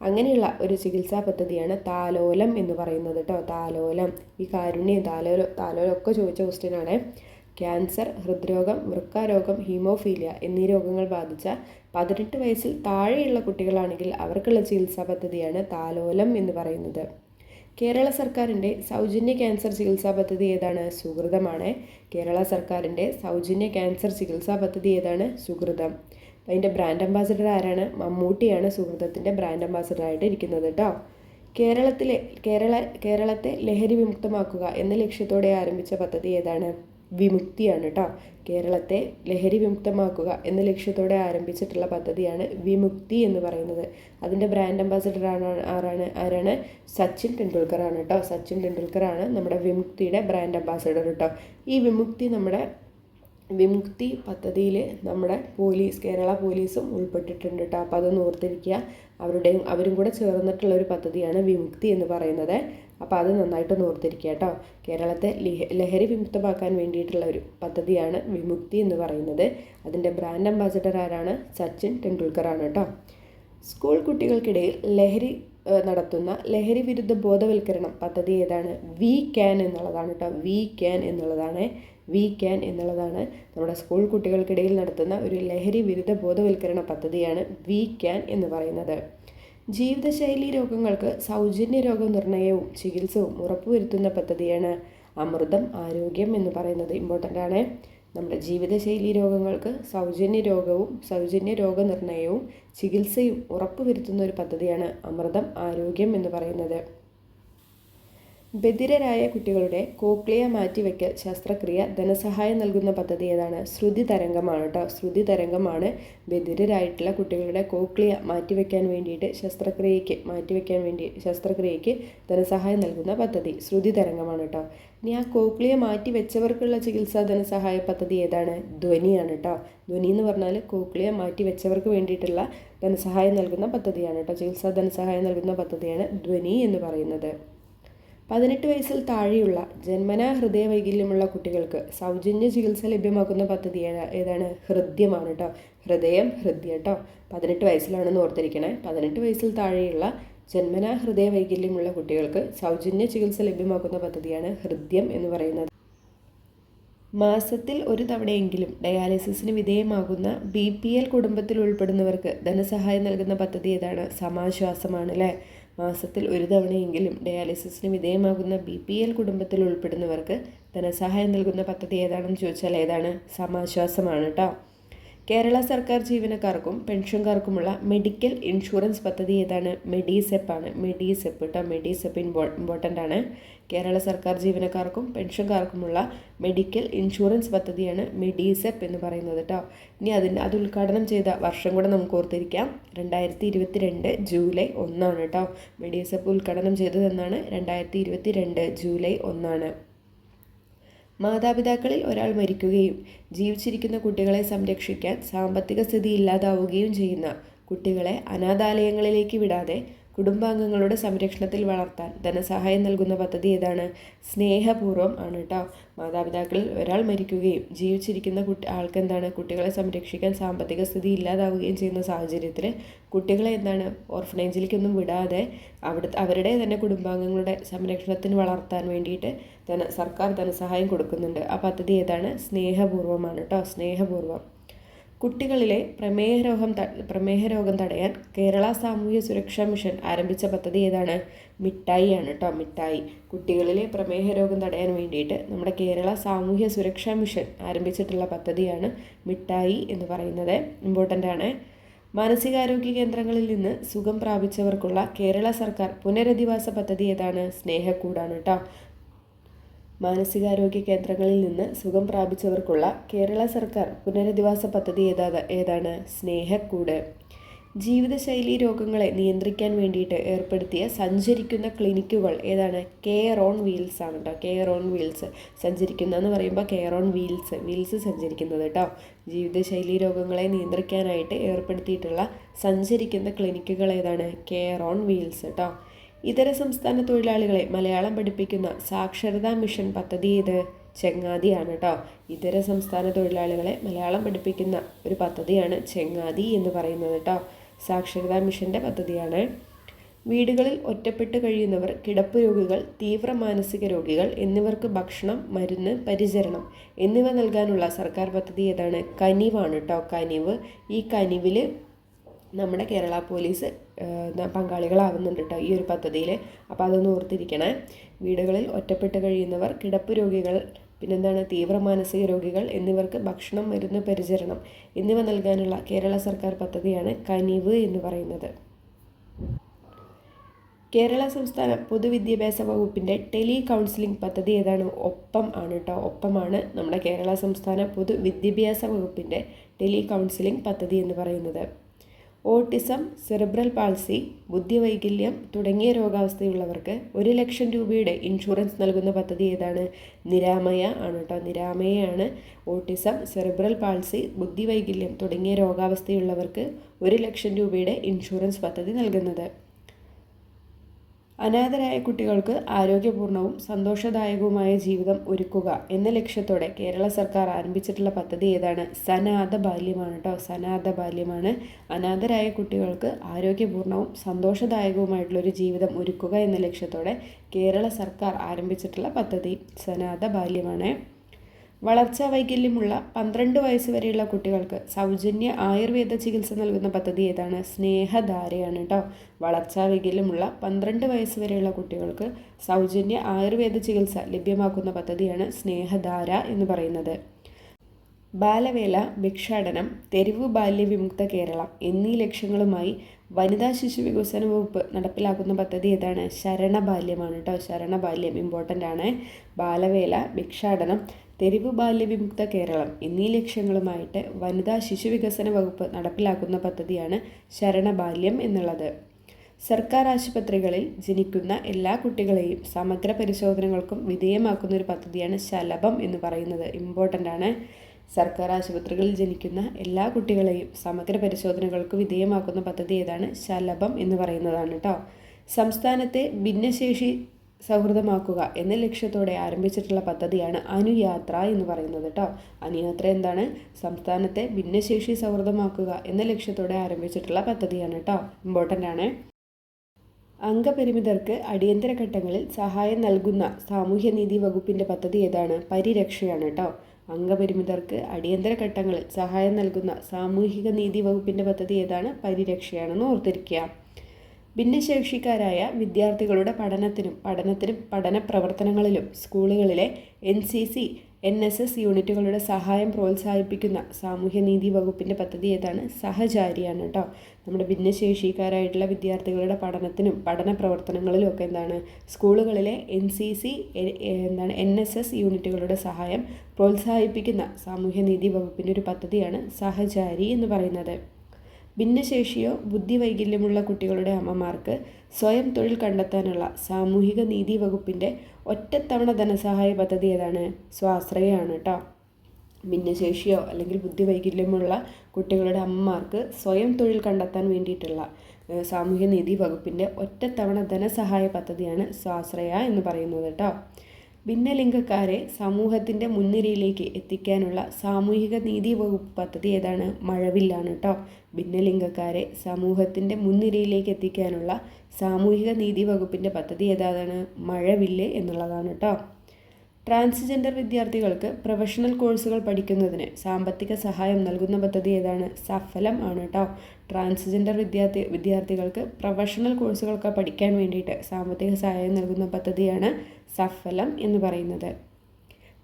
അങ്ങനെയുള്ള ഒരു ചികിത്സാ പദ്ധതിയാണ് താലോലം എന്ന് പറയുന്നത് കേട്ടോ. താലോലം. ഈ കാരുണ്യം താലോലം ഒക്കെ ചോദിച്ച ക്വസ്റ്റ്യനാണ്. ക്യാൻസർ, ഹൃദ്രോഗം, വൃക്കാരോഗം, ഹീമോഫീലിയ എന്നീ രോഗങ്ങൾ ബാധിച്ച 18 വയസ്സിൽ താഴെയുള്ള കുട്ടികളാണെങ്കിൽ അവർക്കുള്ള ചികിത്സാ പദ്ധതിയാണ് താലോലം എന്ന് പറയുന്നത്. കേരള സർക്കാരിൻ്റെ സൗജന്യ ക്യാൻസർ ചികിത്സാ പദ്ധതി ഏതാണ്? സുകൃതമാണ്. കേരള സർക്കാരിൻ്റെ സൗജന്യ ക്യാൻസർ ചികിത്സാ പദ്ധതി ഏതാണ്? സുകൃതം. അതിൻ്റെ ബ്രാൻഡ് അംബാസഡർ ആരാണ്? മമ്മൂട്ടിയാണ് സുകൃതത്തിൻ്റെ ബ്രാൻഡ് അംബാസഡറായിട്ട് ഇരിക്കുന്നത് കേട്ടോ. കേരളത്തെ ലഹരി വിമുക്തമാക്കുക എന്ന ലക്ഷ്യത്തോടെ ആരംഭിച്ച പദ്ധതി ഏതാണ്? വിമുക്തിയാണ് കേട്ടോ. കേരളത്തെ ലഹരി വിമുക്തമാക്കുക എന്ന ലക്ഷ്യത്തോടെ ആരംഭിച്ചിട്ടുള്ള പദ്ധതിയാണ് വിമുക്തി എന്ന് പറയുന്നത്. അതിൻ്റെ ബ്രാൻഡ് അംബാസഡർ ആരാണ്? സച്ചിൻ ടെണ്ടുൽക്കർ ആണ് കേട്ടോ. സച്ചിൻ ടെണ്ടുൽക്കർ ആണ് നമ്മുടെ വിമുക്തിയുടെ ബ്രാൻഡ് അംബാസഡർ കേട്ടോ. ഈ വിമുക്തി പദ്ധതിയിൽ നമ്മുടെ കേരള പോലീസും ഉൾപ്പെട്ടിട്ടുണ്ട് കേട്ടോ. അപ്പോൾ അതൊന്ന് ഓർത്തിരിക്കുക. അവരും കൂടെ ചേർന്നിട്ടുള്ളൊരു പദ്ധതിയാണ് വിമുക്തി എന്ന് പറയുന്നത്. അപ്പോൾ അത് നന്നായിട്ടൊന്ന് ഓർത്തിരിക്കുക കേട്ടോ. കേരളത്തെ ലഹരി വിമുക്തമാക്കാൻ വേണ്ടിയിട്ടുള്ള ഒരു പദ്ധതിയാണ് വിമുക്തി എന്ന് പറയുന്നത്. അതിൻ്റെ ബ്രാൻഡ് അംബാസഡർ ആരാണ്? സച്ചിൻ ടെണ്ടുൽക്കർ ആണ് കേട്ടോ. സ്കൂൾ കുട്ടികൾക്കിടയിൽ നടത്തുന്ന ലഹരി വിരുദ്ധ ബോധവൽക്കരണം പദ്ധതി ഏതാണ്? വി ക്യാൻ എന്നുള്ളതാണ് കേട്ടോ. വി ക്യാൻ എന്നുള്ളതാണ് നമ്മുടെ സ്കൂൾ കുട്ടികൾക്കിടയിൽ നടത്തുന്ന ഒരു ലഹരി വിരുദ്ധ ബോധവൽക്കരണ പദ്ധതിയാണ് വി ക്യാൻ എന്ന് പറയുന്നത്. ജീവിതശൈലി രോഗങ്ങൾക്ക് സൗജന്യ രോഗനിർണയവും ചികിത്സവും ഉറപ്പുവരുത്തുന്ന പദ്ധതിയാണ് അമൃതം ആരോഗ്യം എന്ന് പറയുന്നത്. ഇമ്പോർട്ടൻ്റ് ആണ്. നമ്മുടെ ജീവിതശൈലി രോഗങ്ങൾക്ക് സൗജന്യ രോഗനിർണയവും ചികിത്സയും ഉറപ്പുവരുത്തുന്ന ഒരു പദ്ധതിയാണ് അമൃതം ആരോഗ്യം എന്ന് പറയുന്നത്. ബധിരരായ കുട്ടികളുടെ കോക്ലിയ മാറ്റിവെക്കൽ ശസ്ത്രക്രിയ ധനസഹായം നൽകുന്ന പദ്ധതി ഏതാണ്? ശ്രുതി തരംഗമാണ് കേട്ടോ. ശ്രുതി തരംഗമാണ് ബധിരരായിട്ടുള്ള കുട്ടികളുടെ കോക്ലിയ മാറ്റിവെക്കാൻ വേണ്ടിയിട്ട് ശസ്ത്രക്രിയയ്ക്ക് ധനസഹായം നൽകുന്ന പദ്ധതി ശ്രുതി തരംഗമാണ് കേട്ടോ. ഇനി ആ കോക്ലിയ മാറ്റിവെച്ചവർക്കുള്ള ചികിത്സാ ധനസഹായ പദ്ധതി ഏതാണ്? ധ്വനിയാണ് കേട്ടോ. ധ്വനി എന്ന് പറഞ്ഞാൽ കോക്ലിയ മാറ്റിവെച്ചവർക്ക് വേണ്ടിയിട്ടുള്ള ധനസഹായം നൽകുന്ന പദ്ധതിയാണ് കേട്ടോ. ചികിത്സാ ധനസഹായം നൽകുന്ന പദ്ധതിയാണ് ധ്വനി എന്ന് പറയുന്നത്. 18 വയസ്സിൽ താഴെയുള്ള ജന്മനാ ഹൃദയവൈകല്യമുള്ള കുട്ടികൾക്ക് സൗജന്യ ചികിത്സ ലഭ്യമാക്കുന്ന പദ്ധതി ഏതാണ്? ഹൃദ്യമാണ് കേട്ടോ. ഹൃദയം, ഹൃദ്യം കേട്ടോ. 18 വയസ്സിലാണെന്ന് ഓർത്തിരിക്കണേ. 18 വയസ്സിൽ താഴെയുള്ള ജന്മനാ ഹൃദയവൈകല്യമുള്ള കുട്ടികൾക്ക് സൗജന്യ ചികിത്സ ലഭ്യമാക്കുന്ന പദ്ധതിയാണ് ഹൃദ്യം എന്ന് പറയുന്നത്. മാസത്തിൽ ഒരു തവണയെങ്കിലും ഡയാലിസിസിന് വിധേയമാകുന്ന BPL കുടുംബത്തിൽ ഉൾപ്പെടുന്നവർക്ക് ധനസഹായം നൽകുന്ന പദ്ധതി ഏതാണ്? സമാശ്വാസമാണ് അല്ലേ. മാസത്തിൽ ഒരു തവണയെങ്കിലും ഡയാലിസിസിന് വിധേയമാകുന്ന BPL കുടുംബത്തിൽ ഉൾപ്പെടുന്നവർക്ക് ധനസഹായം നൽകുന്ന പദ്ധതി ഏതാണെന്ന് ചോദിച്ചാൽ ഏതാണ്? സമാശ്വാസമാണ് കേട്ടോ. കേരള സർക്കാർ ജീവനക്കാർക്കും പെൻഷൻകാർക്കുമുള്ള മെഡിക്കൽ ഇൻഷുറൻസ് പദ്ധതി ഏതാണ്? മെഡിസെപ്പ് ആണ്. മെഡിസെപ്പ് കേട്ടോ. മെഡിസെപ്പ് ഇമ്പോർട്ടൻ്റ് ആണ്. കേരള സർക്കാർ ജീവനക്കാർക്കും പെൻഷൻകാർക്കുമുള്ള മെഡിക്കൽ ഇൻഷുറൻസ് പദ്ധതിയാണ് മെഡിസെപ്പ് എന്ന് പറയുന്നത് കേട്ടോ. ഇനി അത് ഉദ്ഘാടനം ചെയ്ത വർഷം കൂടെ നമുക്ക് ഓർത്തിരിക്കാം. 2022 ജൂലൈ 1 കേട്ടോ. മെഡിസെപ്പ് ഉദ്ഘാടനം ചെയ്തതെന്നാണ്? 2022 ജൂലൈ 1. മാതാപിതാക്കളിൽ ഒരാൾ മരിക്കുകയും ജീവിച്ചിരിക്കുന്ന കുട്ടികളെ സംരക്ഷിക്കാൻ സാമ്പത്തിക സ്ഥിതി ഇല്ലാതാവുകയും ചെയ്യുന്ന കുട്ടികളെ അനാഥാലയങ്ങളിലേക്ക് വിടാതെ കുടുംബാംഗങ്ങളുടെ സംരക്ഷണത്തിൽ വളർത്താൻ ധനസഹായം നൽകുന്ന പദ്ധതി ഏതാണ്? സ്നേഹപൂർവ്വം ആണ് കേട്ടോ. മാതാപിതാക്കളിൽ ഒരാൾ മരിക്കുകയും ജീവിച്ചിരിക്കുന്ന ആൾക്ക് കുട്ടികളെ സംരക്ഷിക്കാൻ സാമ്പത്തിക സ്ഥിതി ഇല്ലാതാവുകയും ചെയ്യുന്ന സാഹചര്യത്തിൽ കുട്ടികളെ ഓർഫനേജിലേക്കൊന്നും വിടാതെ അവരുടെ തന്നെ കുടുംബാംഗങ്ങളുടെ സംരക്ഷണത്തിന് വളർത്താൻ വേണ്ടിയിട്ട് സർക്കാർ ധനസഹായം കൊടുക്കുന്നുണ്ട്. ആ പദ്ധതി ഏതാണ്? സ്നേഹപൂർവ്വമാണ് കേട്ടോ. സ്നേഹപൂർവ്വം. കുട്ടികളിലെ പ്രമേഹ രോഗം തടയാൻ കേരള സാമൂഹ്യ സുരക്ഷാ മിഷൻ ആരംഭിച്ച പദ്ധതി ഏതാണ്? മിഠായി ആണ് കേട്ടോ. മിഠായി. കുട്ടികളിലെ പ്രമേഹ രോഗം തടയാൻ വേണ്ടിയിട്ട് നമ്മുടെ കേരള സാമൂഹ്യ സുരക്ഷാ മിഷൻ ആരംഭിച്ചിട്ടുള്ള പദ്ധതിയാണ് മിഠായി എന്ന് പറയുന്നത്. ഇമ്പോർട്ടൻ്റ് ആണ്. മാനസികാരോഗ്യ കേന്ദ്രങ്ങളിൽ നിന്ന് സുഖം പ്രാപിച്ചവർക്കുള്ള കേരള സർക്കാർ പുനരധിവാസ പദ്ധതി ഏതാണ്? സ്നേഹക്കൂടാണ് കേട്ടോ. മാനസികാരോഗ്യ കേന്ദ്രങ്ങളിൽ നിന്ന് സുഖം പ്രാപിച്ചവർക്കുള്ള കേരള സർക്കാർ പുനരധിവാസ പദ്ധതി ഏതാണ്? സ്നേഹക്കൂട്. ജീവിതശൈലി രോഗങ്ങളെ നിയന്ത്രിക്കാൻ വേണ്ടിയിട്ട് ഏർപ്പെടുത്തിയ സഞ്ചരിക്കുന്ന ക്ലിനിക്കുകൾ ഏതാണ്? കെയർ ഓൺ വീൽസ് ആണ് കേട്ടോ. Care on wheels. സഞ്ചരിക്കുന്ന എന്ന് പറയുമ്പോൾ കെയർ ഓൺ വീൽസ് സഞ്ചരിക്കുന്നത് കേട്ടോ. ജീവിതശൈലി രോഗങ്ങളെ നിയന്ത്രിക്കാനായിട്ട് ഏർപ്പെടുത്തിയിട്ടുള്ള സഞ്ചരിക്കുന്ന ക്ലിനിക്കുകൾ ഏതാണ്? കെയർ ഓൺ വീൽസ് കേട്ടോ. ഇതര സംസ്ഥാന തൊഴിലാളികളെ മലയാളം പഠിപ്പിക്കുന്ന സാക്ഷരതാ മിഷൻ പദ്ധതി ഏത്? ചെങ്ങാതിയാണ് കേട്ടോ. ഇതര സംസ്ഥാന തൊഴിലാളികളെ മലയാളം പഠിപ്പിക്കുന്ന ഒരു പദ്ധതിയാണ് ചെങ്ങാതി എന്ന് പറയുന്നത് കേട്ടോ. സാക്ഷരതാ മിഷൻ്റെ പദ്ധതിയാണ്. വീടുകളിൽ ഒറ്റപ്പെട്ട് കഴിയുന്നവർ, കിടപ്പ് രോഗികൾ, തീവ്ര മാനസിക രോഗികൾ എന്നിവർക്ക് ഭക്ഷണം, മരുന്ന്, പരിചരണം എന്നിവ നൽകാനുള്ള സർക്കാർ പദ്ധതി ഏതാണ്? കനിവാണ് കേട്ടോ. കനിവ്. ഈ കനിവിൽ നമ്മുടെ കേരള പോലീസ് പങ്കാളികളാവുന്നുണ്ട് കേട്ടോ ഈ ഒരു പദ്ധതിയിൽ. അപ്പോൾ അതൊന്ന് ഓർത്തിരിക്കണേ. വീടുകളിൽ ഒറ്റപ്പെട്ട് കഴിയുന്നവർ, കിടപ്പ് രോഗികൾ, തീവ്ര മാനസിക രോഗികൾ എന്നിവർക്ക് ഭക്ഷണം, മരുന്ന്, പരിചരണം എന്നിവ നൽകാനുള്ള കേരള സർക്കാർ പദ്ധതിയാണ് കനിവ് എന്ന് പറയുന്നത്. കേരള സംസ്ഥാന പൊതുവിദ്യാഭ്യാസ വകുപ്പിൻ്റെ ടെലി കൗൺസിലിംഗ് പദ്ധതി ഏതാണ്? ഒപ്പം ആണ് കേട്ടോ. ഒപ്പമാണ് നമ്മുടെ കേരള സംസ്ഥാന പൊതുവിദ്യാഭ്യാസ വകുപ്പിൻ്റെ ടെലി കൗൺസിലിംഗ് പദ്ധതി എന്ന് പറയുന്നത്. ഓട്ടിസം, സെറിബ്രൽ പാൾസി, ബുദ്ധിവൈകല്യം തുടങ്ങിയ രോഗാവസ്ഥയുള്ളവർക്ക് 1 ലക്ഷം രൂപയുടെ ഇൻഷുറൻസ് നൽകുന്ന പദ്ധതി ഏതാണ്? നിരാമയ ആണ് കേട്ടോ. നിരാമയയാണ് ഓട്ടിസം, സെറിബ്രൽ പാൾസി, ബുദ്ധിവൈകല്യം തുടങ്ങിയ രോഗാവസ്ഥയുള്ളവർക്ക് 1 ലക്ഷം രൂപയുടെ ഇൻഷുറൻസ് പദ്ധതി നൽകുന്നത്. അനാഥരായ കുട്ടികൾക്ക് ആരോഗ്യപൂർണവും സന്തോഷദായകവുമായ ജീവിതം ഒരുക്കുക എന്ന ലക്ഷ്യത്തോടെ കേരള സർക്കാർ ആരംഭിച്ചിട്ടുള്ള പദ്ധതി ഏതാണ്? സനാഥ ബാല്യമാണ് കേട്ടോ. സനാഥ ബാല്യമാണ്. അനാഥരായ കുട്ടികൾക്ക് ആരോഗ്യപൂർണവും സന്തോഷദായകവുമായിട്ടുള്ളൊരു ജീവിതം ഒരുക്കുക എന്ന ലക്ഷ്യത്തോടെ കേരള സർക്കാർ ആരംഭിച്ചിട്ടുള്ള പദ്ധതി സനാഥ ബാല്യമാണ്. വളർച്ചാ വൈകല്യമുള്ള 12 വയസ്സ് വരെയുള്ള കുട്ടികൾക്ക് സൗജന്യ ആയുർവേദ ചികിത്സ നൽകുന്ന പദ്ധതി ഏതാണ്? സ്നേഹധാരയാണ് കേട്ടോ. വളർച്ചാ വൈകല്യമുള്ള 12 വയസ്സ് വരെയുള്ള കുട്ടികൾക്ക് സൗജന്യ ആയുർവേദ ചികിത്സ ലഭ്യമാക്കുന്ന പദ്ധതിയാണ് സ്നേഹധാര എന്ന് പറയുന്നത്. ബാലവേല, ഭിക്ഷാടനം, തെരുവ് ബാല്യവിമുക്ത കേരളം എന്നീ ലക്ഷ്യങ്ങളുമായി വനിതാ ശിശു വികസന വകുപ്പ് നടപ്പിലാക്കുന്ന പദ്ധതി ഏതാണ്? ശരണബാല്യമാണ് കേട്ടോ. ശരണബാല്യം ഇമ്പോർട്ടൻ്റ് ആണ്. ബാലവേല, ഭിക്ഷാടനം, തെരുവ് ബാല്യവിമുക്ത കേരളം എന്നീ ലക്ഷ്യങ്ങളുമായിട്ട് വനിതാ ശിശു വികസന വകുപ്പ് നടപ്പിലാക്കുന്ന പദ്ധതിയാണ് ശരണബാല്യം എന്നുള്ളത്. സർക്കാർ ആശുപത്രികളിൽ ജനിക്കുന്ന എല്ലാ കുട്ടികളെയും സമഗ്ര പരിശോധനകൾക്കും വിധേയമാക്കുന്ന ഒരു പദ്ധതിയാണ് ശലഭം എന്ന് പറയുന്നത്. ഇമ്പോർട്ടൻ്റ് ആണ്. സർക്കാർ ആശുപത്രികളിൽ ജനിക്കുന്ന എല്ലാ കുട്ടികളെയും സമഗ്ര പരിശോധനകൾക്ക് വിധേയമാക്കുന്ന പദ്ധതി ഏതാണ്? ശലഭം എന്ന് പറയുന്നതാണ് കേട്ടോ. സംസ്ഥാനത്തെ ഭിന്നശേഷി സൗഹൃദമാക്കുക എന്ന ലക്ഷ്യത്തോടെ ആരംഭിച്ചിട്ടുള്ള പദ്ധതിയാണ് അനുയാത്ര എന്ന് പറയുന്നത് കേട്ടോ. അനുയാത്ര എന്താണ്? സംസ്ഥാനത്തെ ഭിന്നശേഷി സൗഹൃദമാക്കുക എന്ന ലക്ഷ്യത്തോടെ ആരംഭിച്ചിട്ടുള്ള പദ്ധതിയാണ് കേട്ടോ. ഇമ്പോർട്ടൻ്റ് ആണ്. അംഗപരിമിതർക്ക് അടിയന്തര ഘട്ടങ്ങളിൽ സഹായം നൽകുന്ന സാമൂഹ്യനീതി വകുപ്പിൻ്റെ പദ്ധതി ഏതാണ്? പരിരക്ഷയാണ് കേട്ടോ. അംഗപരിമിതർക്ക് അടിയന്തര ഘട്ടങ്ങളിൽ സഹായം നൽകുന്ന സാമൂഹിക നീതി വകുപ്പിൻ്റെ പദ്ധതി ഏതാണ്? പരിരക്ഷയാണെന്ന് ഓർത്തിരിക്കുക. ഭിന്നശേഷിക്കാരായ വിദ്യാർത്ഥികളുടെ പഠനത്തിനും പഠന പ്രവർത്തനങ്ങളിലും സ്കൂളുകളിലെ NCC, NSS യൂണിറ്റുകളുടെ സഹായം പ്രോത്സാഹിപ്പിക്കുന്ന സാമൂഹ്യനീതി വകുപ്പിൻ്റെ പദ്ധതി ഏതാണ്? സഹചാരിയാണ് കേട്ടോ. നമ്മുടെ ഭിന്നശേഷിക്കാരായിട്ടുള്ള വിദ്യാർത്ഥികളുടെ പഠനത്തിനും പഠന പ്രവർത്തനങ്ങളിലും ഒക്കെ എന്താണ് സ്കൂളുകളിലെ NCC, NSS യൂണിറ്റുകളുടെ സഹായം പ്രോത്സാഹിപ്പിക്കുന്ന സാമൂഹ്യനീതി വകുപ്പിൻ്റെ ഒരു പദ്ധതിയാണ് സഹചാരി എന്ന് പറയുന്നത്. ഭിന്നശേഷിയോ ബുദ്ധിവൈകല്യമുള്ള കുട്ടികളുടെ അമ്മമാർക്ക് സ്വയം തൊഴിൽ കണ്ടെത്താനുള്ള സാമൂഹിക നീതി വകുപ്പിൻ്റെ ഒറ്റത്തവണ ധനസഹായ പദ്ധതി ഏതാണ്? സ്വാശ്രയമാണ് കേട്ടോ. ഭിന്നശേഷിയോ അല്ലെങ്കിൽ ബുദ്ധിവൈകല്യമുള്ള കുട്ടികളുടെ അമ്മമാർക്ക് സ്വയം തൊഴിൽ കണ്ടെത്താൻ വേണ്ടിയിട്ടുള്ള സാമൂഹ്യനീതി വകുപ്പിൻ്റെ ഒറ്റത്തവണ ധനസഹായ പദ്ധതിയാണ് സ്വാശ്രയ എന്ന് പറയുന്നത് കേട്ടോ. ഭിന്നലിംഗക്കാരെ സമൂഹത്തിൻ്റെ മുൻനിരയിലേക്ക് എത്തിക്കാനുള്ള സാമൂഹിക നീതി വകുപ്പ് പദ്ധതി ഏതാണ്? മഴവില്ലാണ് കേട്ടോ. ഭിന്നലിംഗക്കാരെ സമൂഹത്തിൻ്റെ മുൻനിരയിലേക്ക് എത്തിക്കാനുള്ള സാമൂഹിക നീതി വകുപ്പിൻ്റെ പദ്ധതി ഏതാണ്? മഴവില്ല് എന്നുള്ളതാണ് കേട്ടോ. ട്രാൻസ്ജെൻഡർ വിദ്യാർത്ഥികൾക്ക് പ്രൊഫഷണൽ കോഴ്സുകൾ പഠിക്കുന്നതിന് സാമ്പത്തിക സഹായം നൽകുന്ന പദ്ധതി ഏതാണ്? സഫലം ആണ് കേട്ടോ. ട്രാൻസ്ജെൻഡർ വിദ്യാർത്ഥികൾക്ക് പ്രൊഫഷണൽ കോഴ്സുകളൊക്കെ പഠിക്കാൻ വേണ്ടിയിട്ട് സാമ്പത്തിക സഹായം നൽകുന്ന പദ്ധതിയാണ് സഫലം എന്ന് പറയുന്നത്.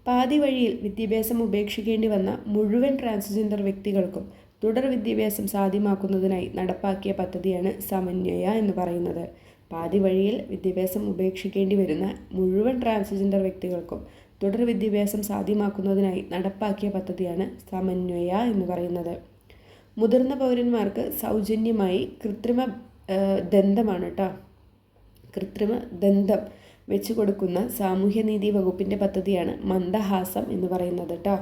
പാതി വഴിയിൽ വിദ്യാഭ്യാസം ഉപേക്ഷിക്കേണ്ടി വന്ന മുഴുവൻ ട്രാൻസ്ജെൻഡർ വ്യക്തികൾക്കും തുടർ വിദ്യാഭ്യാസം സാധ്യമാക്കുന്നതിനായി നടപ്പാക്കിയ പദ്ധതിയാണ് സമന്വയ എന്ന് പറയുന്നത്. പാതി വഴിയിൽ വിദ്യാഭ്യാസം ഉപേക്ഷിക്കേണ്ടി വരുന്ന മുഴുവൻ ട്രാൻസ്ജെൻഡർ വ്യക്തികൾക്കും തുടർ വിദ്യാഭ്യാസം സാധ്യമാക്കുന്നതിനായി നടപ്പാക്കിയ പദ്ധതിയാണ് സമന്വയ എന്ന് പറയുന്നത്. മുതിർന്ന പൗരന്മാർക്ക് സൗജന്യമായി കൃത്രിമ ദന്തമാണ് കേട്ടോ. കൃത്രിമ ദന്തം വെച്ച് കൊടുക്കുന്ന സാമൂഹ്യനീതി വകുപ്പിൻ്റെ പദ്ധതിയാണ് മന്ദഹാസം എന്ന് പറയുന്നത് കേട്ടോ.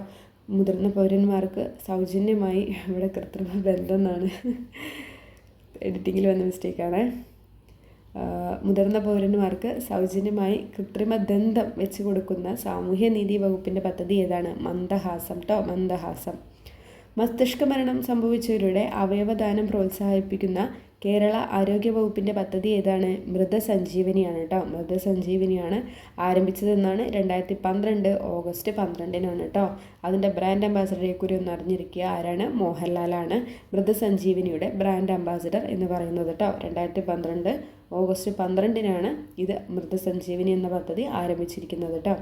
മുതിർന്ന പൗരന്മാർക്ക് സൗജന്യമായി, ഇവിടെ കൃത്രിമ ദന്തം എന്നാണ്, എഡിറ്റിങ്ങിൽ വന്ന മിസ്റ്റേക്കാണ്. മുതിർന്ന പൗരന്മാർക്ക് സൗജന്യമായി കൃത്രിമ ദന്തം വെച്ച് കൊടുക്കുന്ന സാമൂഹ്യനീതി വകുപ്പിൻ്റെ പദ്ധതി ഏതാണ്? മന്ദഹാസം കേട്ടോ. മന്ദഹാസം. മസ്തിഷ്ക മരണം സംഭവിച്ചവരുടെ അവയവദാനം പ്രോത്സാഹിപ്പിക്കുന്ന കേരള ആരോഗ്യ വകുപ്പിൻ്റെ പദ്ധതി ഏതാണ്? മൃതസഞ്ജീവനിയാണ് കേട്ടോ. മൃതസഞ്ജീവനിയാണ് ആരംഭിച്ചതെന്നാണ് 2012 ഓഗസ്റ്റ് 12 കേട്ടോ. അതിൻ്റെ ബ്രാൻഡ് അംബാസിഡറെ കുറിച്ച് ഒന്ന് അറിഞ്ഞിരിക്കുക. ആരാണ്? മോഹൻലാലാണ് മൃതസഞ്ജീവനിയുടെ ബ്രാൻഡ് അംബാസിഡർ എന്ന് പറയുന്നത് കേട്ടോ. 2012 ഓഗസ്റ്റ് 12 ഇത് മൃതസഞ്ജീവനി എന്ന പദ്ധതി ആരംഭിച്ചിരിക്കുന്നത് കേട്ടോ.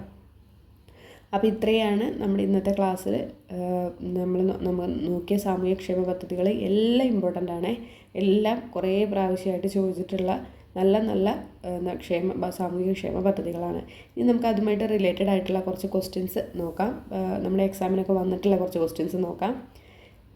അപ്പോൾ ഇത്രയാണ് നമ്മുടെ ഇന്നത്തെ ക്ലാസ്സിൽ നമ്മൾ നോക്കിയ സാമൂഹ്യക്ഷേമ പദ്ധതികൾ. എല്ലാം ഇമ്പോർട്ടൻ്റ് ആണ്. എല്ലാം കുറേ പ്രാവശ്യമായിട്ട് ചോദിച്ചിട്ടുള്ള നല്ല സാമൂഹ്യക്ഷേമ പദ്ധതികളാണ്. ഇനി നമുക്ക് അതുമായിട്ട് റിലേറ്റഡ് ആയിട്ടുള്ള കുറച്ച് ക്വസ്റ്റ്യൻസ് നോക്കാം. നമ്മുടെ എക്സാമിനൊക്കെ വന്നിട്ടുള്ള കുറച്ച് ക്വസ്റ്റ്യൻസ് നോക്കാം.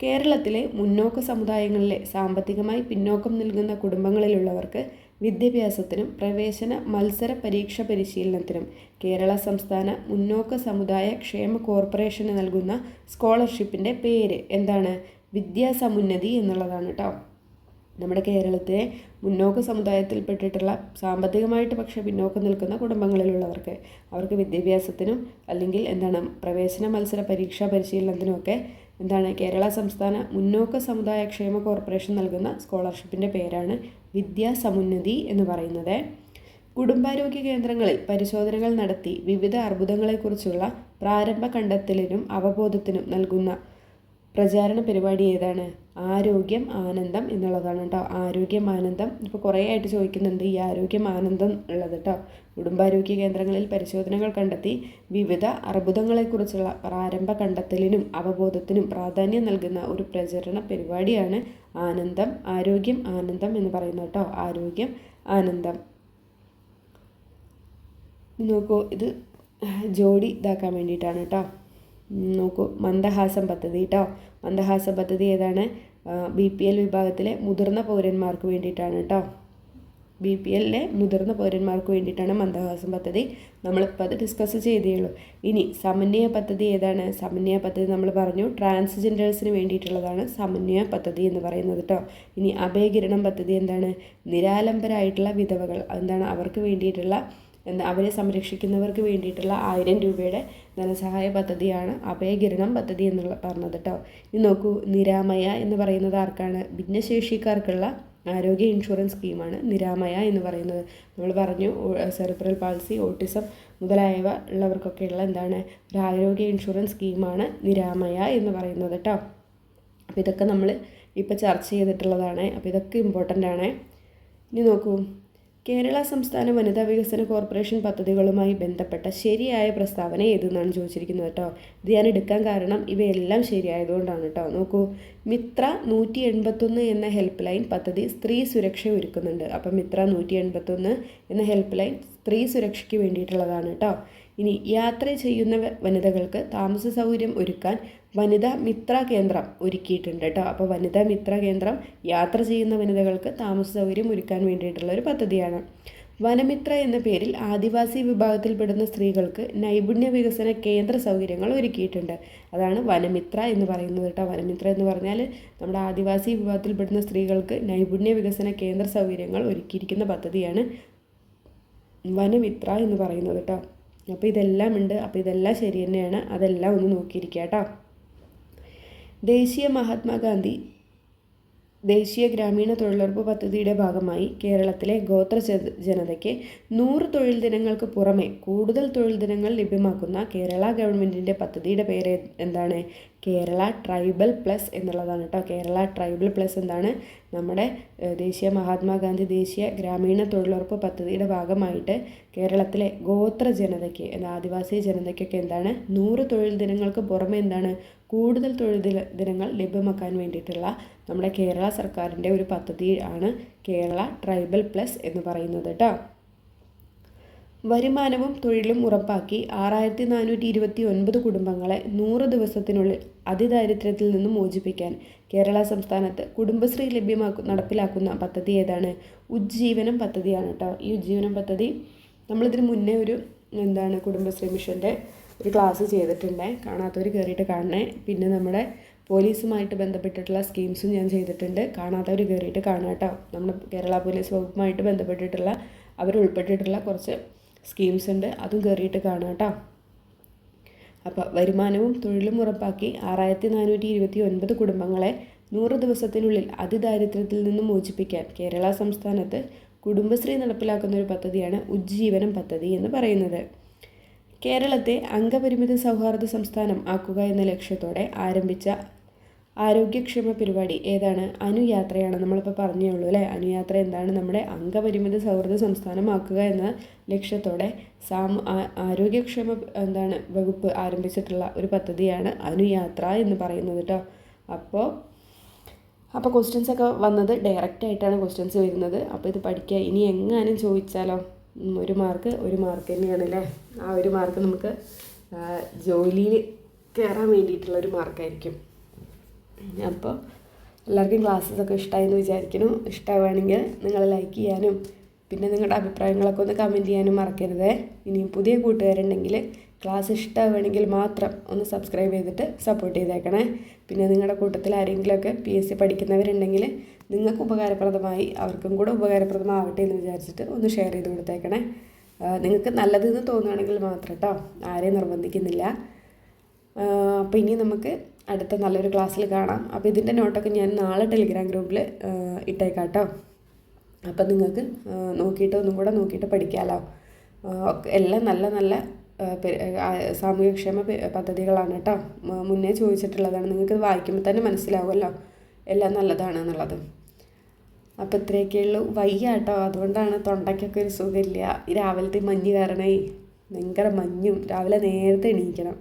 കേരളത്തിലെ മുന്നോക്ക സമുദായങ്ങളിലെ സാമ്പത്തികമായി പിന്നോക്കം നിൽക്കുന്ന കുടുംബങ്ങളിലുള്ളവർക്ക് വിദ്യാഭ്യാസത്തിനും പ്രവേശന മത്സര പരീക്ഷ പരിശീലനത്തിനും കേരള സംസ്ഥാന മുന്നോക്ക സമുദായ ക്ഷേമ കോർപ്പറേഷന് നൽകുന്ന സ്കോളർഷിപ്പിൻ്റെ പേര് എന്താണ്? വിദ്യാസമുന്നതി എന്നുള്ളതാണ് കേട്ടോ. നമ്മുടെ കേരളത്തിലെ മുന്നോക്ക സമുദായത്തിൽപ്പെട്ടിട്ടുള്ള സാമ്പത്തികമായിട്ട് പക്ഷേ പിന്നോക്കം നിൽക്കുന്ന കുടുംബങ്ങളിലുള്ളവർക്ക് അവർക്ക് വിദ്യാഭ്യാസത്തിനും അല്ലെങ്കിൽ പ്രവേശന മത്സര പരീക്ഷാ പരിശീലനത്തിനുമൊക്കെ കേരള സംസ്ഥാന മുന്നോക്ക സമുദായ ക്ഷേമ കോർപ്പറേഷൻ നൽകുന്ന സ്കോളർഷിപ്പിൻ്റെ പേരാണ് വിദ്യാസമുന്നതി എന്ന് പറയുന്നത്. കുടുംബാരോഗ്യ കേന്ദ്രങ്ങളിൽ പരിശോധനകൾ നടത്തി വിവിധ അർബുദങ്ങളെക്കുറിച്ചുള്ള പ്രാരംഭ കണ്ടെത്തലിനും അവബോധത്തിനും നൽകുന്ന പ്രചാരണ പരിപാടി ഏതാണ്? ആരോഗ്യം ആനന്ദം എന്നുള്ളതാണ് കേട്ടോ. ആരോഗ്യം ആനന്ദം. ഇപ്പോൾ കുറേ ആയിട്ട് ചോദിക്കുന്നുണ്ട് ഈ ആരോഗ്യം ആനന്ദം ഉള്ളത് കേട്ടോ. കുടുംബാരോഗ്യ കേന്ദ്രങ്ങളിൽ പരിശോധനകൾ കണ്ടെത്തി വിവിധ അർബുദങ്ങളെക്കുറിച്ചുള്ള പ്രാരംഭ കണ്ടെത്തലിനും അവബോധത്തിനും പ്രാധാന്യം നൽകുന്ന ഒരു പ്രചരണ പരിപാടിയാണ് ആനന്ദം, ആരോഗ്യം ആനന്ദം എന്ന് പറയുന്നത് കേട്ടോ. ആരോഗ്യം ആനന്ദം. നോക്കൂ, ഇത് ജോഡി ഇതാക്കാൻ വേണ്ടിയിട്ടാണ് കേട്ടോ. നോക്കൂ, മന്ദഹാസം പദ്ധതി കേട്ടോ. മന്ദഹാസം പദ്ധതി ഏതാണ്? BPL വിഭാഗത്തിലെ മുതിർന്ന പൗരന്മാർക്ക് വേണ്ടിയിട്ടാണ് കേട്ടോ. BPLലെ മുതിർന്ന പൗരന്മാർക്ക് വേണ്ടിയിട്ടാണ് മന്ദഹാസം പദ്ധതി. നമ്മളിപ്പോൾ അത് ഡിസ്കസ് ചെയ്തേ ഉള്ളൂ. ഇനി സമന്വയ പദ്ധതി ഏതാണ്? സമന്വയ പദ്ധതി നമ്മൾ പറഞ്ഞു ട്രാൻസ്ജെൻഡേഴ്സിന് വേണ്ടിയിട്ടുള്ളതാണ് സമന്വയ പദ്ധതി എന്ന് പറയുന്നത് കേട്ടോ. ഇനി അഭയകിരണം പദ്ധതി എന്താണ്? നിരാലംബരായിട്ടുള്ള വിധവകൾ എന്താണ് അവർക്ക് വേണ്ടിയിട്ടുള്ള അവരെ സംരക്ഷിക്കുന്നവർക്ക് വേണ്ടിയിട്ടുള്ള 1000 രൂപയുടെ ധനസഹായ പദ്ധതിയാണ് അഭയകിരണം പദ്ധതി എന്നുള്ള പറഞ്ഞത് കേട്ടോ. ഇനി നോക്കൂ, നിരാമയ എന്ന് പറയുന്നത് ആർക്കാണ്? ഭിന്നശേഷിക്കാർക്കുള്ള ആരോഗ്യ ഇൻഷുറൻസ് സ്കീമാണ് നിരാമയ എന്ന് പറയുന്നത്. നമ്മൾ പറഞ്ഞു സെറിബ്രൽ പാൾസി, ഓട്ടിസം മുതലായവ ഉള്ളവർക്കൊക്കെയുള്ള എന്താണ് ഒരു ആരോഗ്യ ഇൻഷുറൻസ് സ്കീമാണ് നിരാമയ എന്ന് പറയുന്നത് കേട്ടോ. അപ്പോൾ ഇതൊക്കെ നമ്മൾ ഇപ്പോൾ ചർച്ച ചെയ്തിട്ടുള്ളതാണ്. അപ്പോൾ ഇതൊക്കെ ഇമ്പോർട്ടൻ്റ് ആണ്. ഇനി നോക്കൂ, കേരള സംസ്ഥാന വനിതാ വികസന കോർപ്പറേഷൻ പദ്ധതികളുമായി ബന്ധപ്പെട്ട ശരിയായ പ്രസ്താവന ഏതെന്നാണ് ചോദിച്ചിരിക്കുന്നത് കേട്ടോ. ഇത് ഞാൻ എടുക്കാൻ കാരണം ഇവയെല്ലാം ശരിയായതുകൊണ്ടാണ് കേട്ടോ. നോക്കൂ, മിത്ര 181 എന്ന ഹെൽപ്പ് ലൈൻ പദ്ധതി സ്ത്രീ സുരക്ഷ ഒരുക്കുന്നുണ്ട്. അപ്പം മിത്ര 181 എന്ന ഹെൽപ്പ് ലൈൻ സ്ത്രീ സുരക്ഷയ്ക്ക് വേണ്ടിയിട്ടുള്ളതാണ് കേട്ടോ. ഇനി യാത്ര ചെയ്യുന്ന വനിതകൾക്ക് താമസ സൗകര്യം ഒരുക്കാൻ വനിതാ മിത്ര കേന്ദ്രം ഒരുക്കിയിട്ടുണ്ട് കേട്ടോ. അപ്പോൾ വനിതാ മിത്ര കേന്ദ്രം യാത്ര ചെയ്യുന്ന വനിതകൾക്ക് താമസ സൗകര്യം ഒരുക്കാൻ വേണ്ടിയിട്ടുള്ള ഒരു പദ്ധതിയാണ്. വനമിത്ര എന്ന പേരിൽ ആദിവാസി വിഭാഗത്തിൽപ്പെടുന്ന സ്ത്രീകൾക്ക് നൈപുണ്യ വികസന കേന്ദ്ര സൗകര്യങ്ങൾ ഒരുക്കിയിട്ടുണ്ട്. അതാണ് വനമിത്ര എന്ന് പറയുന്നത് കേട്ടോ. വനമിത്ര എന്ന് പറഞ്ഞാൽ നമ്മുടെ ആദിവാസി വിഭാഗത്തിൽപ്പെടുന്ന സ്ത്രീകൾക്ക് നൈപുണ്യ വികസന കേന്ദ്ര സൗകര്യങ്ങൾ ഒരുക്കിയിരിക്കുന്ന പദ്ധതിയാണ് വനമിത്ര എന്ന് പറയുന്നത് കേട്ടോ. അപ്പോൾ ഇതെല്ലാം ഉണ്ട്. അപ്പോൾ ഇതെല്ലാം ശരി തന്നെയാണ്. അതെല്ലാം ഒന്ന് നോക്കിയിരിക്കുക കേട്ടോ. ദേശീയ ഗ്രാമീണ തൊഴിലുറപ്പ് പദ്ധതിയുടെ ഭാഗമായി കേരളത്തിലെ ഗോത്ര ജനതയ്ക്ക് 100 തൊഴിൽ ദിനങ്ങൾക്ക് പുറമെ കൂടുതൽ തൊഴിൽ ദിനങ്ങൾ ലഭ്യമാക്കുന്ന കേരള ഗവൺമെൻറ്റിൻ്റെ പദ്ധതിയുടെ പേര് എന്താണ്? കേരള ട്രൈബൽ പ്ലസ് എന്നുള്ളതാണ് കേട്ടോ. കേരള ട്രൈബൽ പ്ലസ് എന്താണ്? നമ്മുടെ മഹാത്മാഗാന്ധി ദേശീയ ഗ്രാമീണ തൊഴിലുറപ്പ് പദ്ധതിയുടെ ഭാഗമായിട്ട് കേരളത്തിലെ ഗോത്ര ജനതയ്ക്ക് ആദിവാസി ജനതയ്ക്കൊക്കെ എന്താണ് 100 തൊഴിൽ ദിനങ്ങൾക്ക് പുറമെ എന്താണ് കൂടുതൽ തൊഴിൽ ദിനങ്ങൾ ലഭ്യമാക്കാൻ വേണ്ടിയിട്ടുള്ള നമ്മുടെ കേരള സർക്കാരിൻ്റെ ഒരു പദ്ധതി ആണ് കേരള ട്രൈബൽ പ്ലസ് എന്ന് പറയുന്നത് കേട്ടോ. വരുമാനവും തൊഴിലും ഉറപ്പാക്കി 6429 കുടുംബങ്ങളെ 100 ദിവസത്തിനുള്ളിൽ അതിദാരിദ്ര്യത്തിൽ നിന്നും മോചിപ്പിക്കാൻ കേരള സംസ്ഥാനത്ത് കുടുംബശ്രീ നടപ്പിലാക്കുന്ന പദ്ധതി ഏതാണ്? ഉജ്ജീവനം പദ്ധതിയാണ് കേട്ടോ. ഈ ഉജ്ജീവനം പദ്ധതി നമ്മളിതിന് മുന്നേ ഒരു കുടുംബശ്രീ മിഷൻ്റെ ഒരു ക്ലാസ് ചെയ്തിട്ടുണ്ട്. കാണാത്തവർ കയറിയിട്ട് കാണണേ. പിന്നെ നമ്മുടെ പോലീസുമായിട്ട് ബന്ധപ്പെട്ടിട്ടുള്ള സ്കീംസും ഞാൻ ചെയ്തിട്ടുണ്ട്. കാണാത്തവർ കയറിയിട്ട് കാണാം കേട്ടോ. നമ്മുടെ കേരള പോലീസ് വകുപ്പുമായിട്ട് ബന്ധപ്പെട്ടിട്ടുള്ള അവരുൾപ്പെട്ടിട്ടുള്ള കുറച്ച് സ്കീംസ് ഉണ്ട്. അതും കയറിയിട്ട് കാണാം കേട്ടോ. അപ്പോൾ വരുമാനവും തൊഴിലും ഉറപ്പാക്കി 6429 കുടുംബങ്ങളെ 100 ദിവസത്തിനുള്ളിൽ അതിദാരിദ്ര്യത്തിൽ നിന്നും മോചിപ്പിക്കാൻ കേരള സംസ്ഥാനത്ത് കുടുംബശ്രീ നടപ്പിലാക്കുന്ന ഒരു പദ്ധതിയാണ് ഉജ്ജീവനം പദ്ധതി എന്ന് പറയുന്നത്. കേരളത്തെ അംഗപരിമിത സൗഹാർദ്ദ സംസ്ഥാനം ആക്കുക എന്ന ലക്ഷ്യത്തോടെ ആരംഭിച്ച ആരോഗ്യക്ഷേമ പരിപാടി ഏതാണ്? അനുയാത്രയാണ്. നമ്മളിപ്പോൾ പറഞ്ഞേ ഉള്ളൂ അല്ലേ. അനുയാത്ര എന്താണ്? നമ്മുടെ അംഗപരിമിത സൗഹൃദ സംസ്ഥാനമാക്കുക എന്ന ലക്ഷ്യത്തോടെ ആരോഗ്യക്ഷേമ വകുപ്പ് ആരംഭിച്ചിട്ടുള്ള ഒരു പദ്ധതിയാണ് അനുയാത്ര എന്ന് പറയുന്നത് കേട്ടോ. അപ്പോൾ ക്വസ്റ്റ്യൻസ് ഒക്കെ വന്നത് ഡയറക്റ്റായിട്ടാണ് ക്വസ്റ്റ്യൻസ് വരുന്നത്. അപ്പോൾ ഇത് പഠിക്കുക. ഇനി എങ്ങാനും ചോദിച്ചാലോ ഒരു മാർക്ക് തന്നെയാണല്ലേ. ആ ഒരു മാർക്ക് നമുക്ക് ജോലിയിൽ കയറാൻ വേണ്ടിയിട്ടുള്ള ഒരു മാർക്കായിരിക്കും. അപ്പോൾ എല്ലാവർക്കും ക്ലാസ്സസൊക്കെ ഇഷ്ടമായെന്ന് വിചാരിക്കുന്നു. ഇഷ്ടമാവുകയാണെങ്കിൽ നിങ്ങൾ ലൈക്ക് ചെയ്യാനും പിന്നെ നിങ്ങളുടെ അഭിപ്രായങ്ങളൊക്കെ ഒന്ന് കമൻറ്റ് ചെയ്യാനും മറക്കരുത്. ഇനിയും പുതിയ കൂട്ടുകാരുണ്ടെങ്കിൽ ക്ലാസ് ഇഷ്ടമാവുകയാണെങ്കിൽ മാത്രം ഒന്ന് സബ്സ്ക്രൈബ് ചെയ്തിട്ട് സപ്പോർട്ട് ചെയ്തേക്കണേ. പിന്നെ നിങ്ങളുടെ കൂട്ടത്തിൽ ആരെങ്കിലുമൊക്കെ PSC പഠിക്കുന്നവരുണ്ടെങ്കിൽ നിങ്ങൾക്ക് ഉപകാരപ്രദമായി അവർക്കും കൂടെ ഉപകാരപ്രദമാവട്ടെ എന്ന് വിചാരിച്ചിട്ട് ഒന്ന് ഷെയർ ചെയ്ത് കൊടുത്തേക്കണേ. നിങ്ങൾക്ക് നല്ലതെന്ന് തോന്നുകയാണെങ്കിൽ മാത്രം കേട്ടോ. ആരെയും നിർബന്ധിക്കുന്നില്ല. അപ്പോൾ ഇനി നമുക്ക് അടുത്ത നല്ലൊരു ക്ലാസ്സിൽ കാണാം. അപ്പോൾ ഇതിൻ്റെ നോട്ടൊക്കെ ഞാൻ നാളെ ടെലിഗ്രാം ഗ്രൂപ്പിൽ ഇട്ടേക്കാം കേട്ടോ. അപ്പം നിങ്ങൾക്ക് നോക്കിയിട്ട് ഒന്നും കൂടെ നോക്കിയിട്ട് പഠിക്കാമല്ലോ. എല്ലാം നല്ല സാമൂഹ്യക്ഷേമ പദ്ധതികളാണ് കേട്ടോ. മുന്നേ ചോദിച്ചിട്ടുള്ളതാണ്. നിങ്ങൾക്ക് വായിക്കുമ്പോൾ തന്നെ മനസ്സിലാവുമല്ലോ എല്ലാം നല്ലതാണ് എന്നുള്ളത്. അപ്പോൾ ഇത്രയൊക്കെ ഉള്ളൂ. വയ്യ കേട്ടോ, അതുകൊണ്ടാണ് തൊണ്ടയ്ക്കൊക്കെ ഒരു സുഖമില്ല. ഈ രാവിലത്തെ മഞ്ഞ് കാരണേ ഭയങ്കര മഞ്ഞും, രാവിലെ നേരത്തെ എണീക്കണം.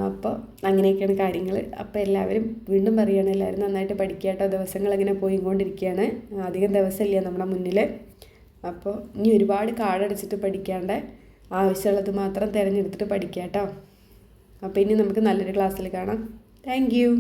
അപ്പോൾ അങ്ങനെയൊക്കെയാണ് കാര്യങ്ങൾ. അപ്പോൾ എല്ലാവരും വീണ്ടും പറയുകയാണ്, എല്ലാവരും നന്നായിട്ട് പഠിക്കുക കേട്ടോ. ദിവസങ്ങളിങ്ങനെ പോയിക്കൊണ്ടിരിക്കുകയാണ്, അധികം ദിവസമില്ല നമ്മുടെ മുന്നിൽ. അപ്പോൾ ഇനി ഒരുപാട് കാടടിച്ചിട്ട് പഠിക്കാണ്ട് ആവശ്യമുള്ളത് മാത്രം തിരഞ്ഞെടുത്തിട്ട് പഠിക്കുക കേട്ടോ. അപ്പോൾ ഇനി നമുക്ക് നല്ലൊരു ക്ലാസ്സിൽ കാണാം. Thank you.